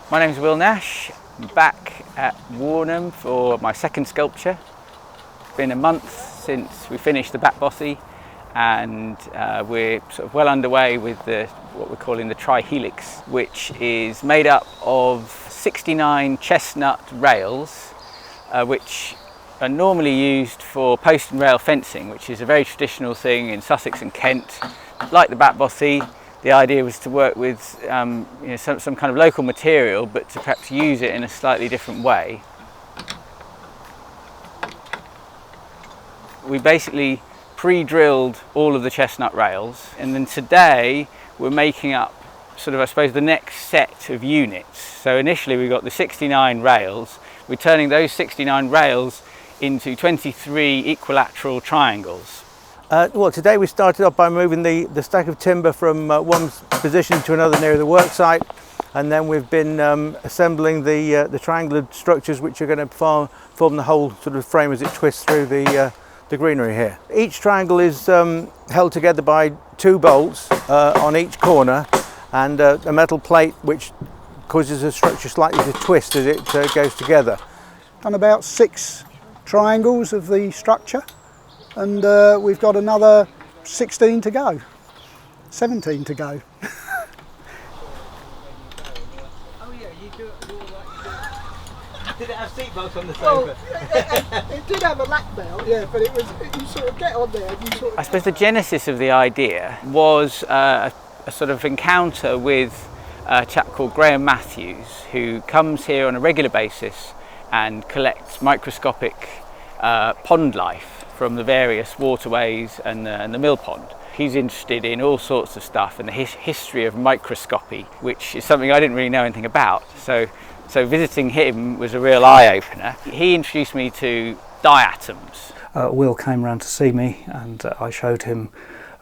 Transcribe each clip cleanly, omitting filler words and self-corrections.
My name's Will Nash. I'm back at Warnham for my second sculpture. It's been a month since we finished the back bothy, and we're sort of well underway with what we're calling the Tri-Helix, which is made up of 69 chestnut rails, which are normally used for post and rail fencing, which is a very traditional thing in Sussex and Kent. Like the back bothy, the idea was to work with some kind of local material, but to perhaps use it in a slightly different way. We basically pre-drilled all of the chestnut rails, and then today we're making up sort of, I suppose, the next set of units. So initially we got the 69 rails. We're turning those 69 rails into 23 equilateral triangles. Well, today we started off by moving the stack of timber from one position to another near the work site, and then we've been assembling the triangular structures which are going to form the whole sort of frame as it twists through the greenery here. Each triangle is held together by 2 bolts on each corner, and a metal plate which causes the structure slightly to twist as it goes together. Done about 6 triangles of the structure, and we've got another 16 to go, 17 to go. Oh yeah, you do it all like. Did it have seat belts on the sofa? Well, it did have a lap belt, yeah, but you sort of get on there and you sort of... I suppose the genesis of the idea was a sort of encounter with a chap called Graham Matthews, who comes here on a regular basis and collects microscopic pond life from the various waterways and the mill pond. He's interested in all sorts of stuff and the history of microscopy, which is something I didn't really know anything about. So visiting him was a real eye-opener. He introduced me to diatoms. Will came round to see me, and I showed him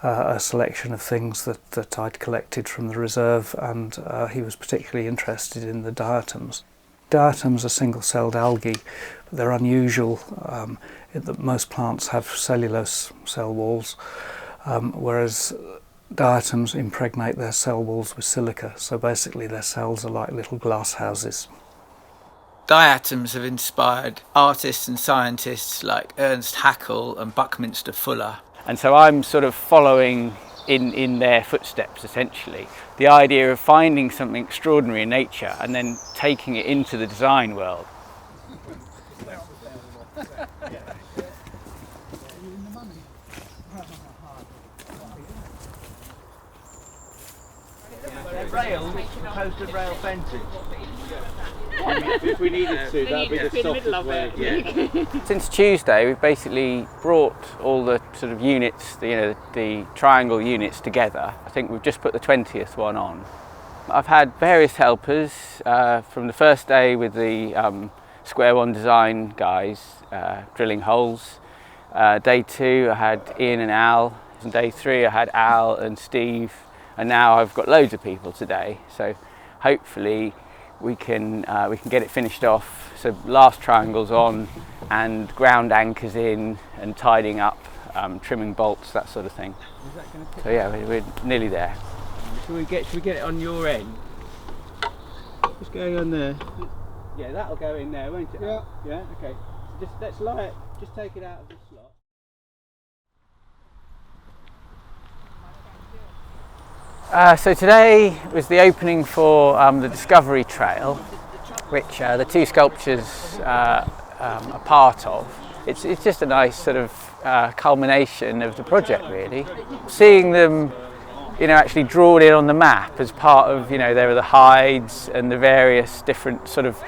a selection of things that I'd collected from the reserve, and he was particularly interested in the diatoms. Diatoms are single-celled algae, but they're unusual in that most plants have cellulose cell walls, whereas diatoms impregnate their cell walls with silica, so basically their cells are like little glass houses. Diatoms have inspired artists and scientists like Ernst Haeckel and Buckminster Fuller. And so I'm sort of following in their footsteps, essentially. The idea of finding something extraordinary in nature and then taking it into the design world. Rails, posted rail fencing. If we needed to, that would be the softest way. Yeah. Since Tuesday, we've basically brought all the sort of units, the triangle units together. I think we've just put the 20th one on. I've had various helpers from the first day with the Square One Design guys drilling holes. Day 2 I had Ian and Al, and day 3 I had Al and Steve, and now I've got loads of people today. So hopefully we can get it finished off. So last triangles on and ground anchors in and tidying up, trimming bolts, that sort of thing. So yeah, we're nearly there. Should we get it on your end? Just going on there. Yeah, that'll go in there, won't it? Yeah. Yeah. Okay. So let's lie it. Just take it out of the slot. So today was the opening for the Discovery Trail, which the 2 sculptures are part of. It's just a nice sort of culmination of the project, really. Seeing them, actually drawn in on the map as part of, there are the hides and the various different sort of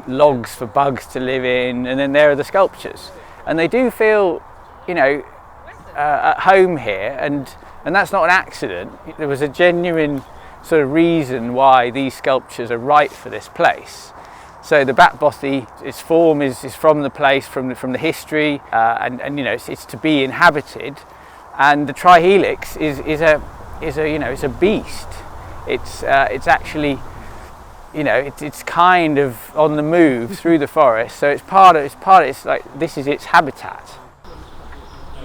logs for bugs to live in, and then there are the sculptures, and they do feel, at home here, and that's not an accident. There was a genuine sort of reason why these sculptures are right for this place. So the back bothy, its form is from the place, from the history, and it's to be inhabited. And the Tri-Helix is a beast. It's actually, it's kind of on the move through the forest. So it's like this is its habitat.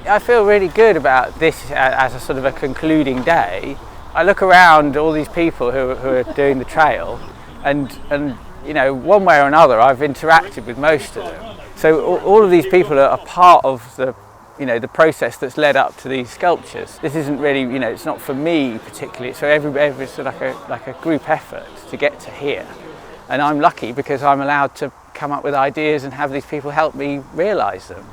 I feel really good about this as a sort of a concluding day. I look around all these people who are doing the trail, and you know, one way or another, I've interacted with most of them. So all of these people are part of the, you know, the process that's led up to these sculptures. This isn't really, you know, it's not for me particularly. So it's sort of like a group effort to get to here, and I'm lucky because I'm allowed to come up with ideas and have these people help me realise them.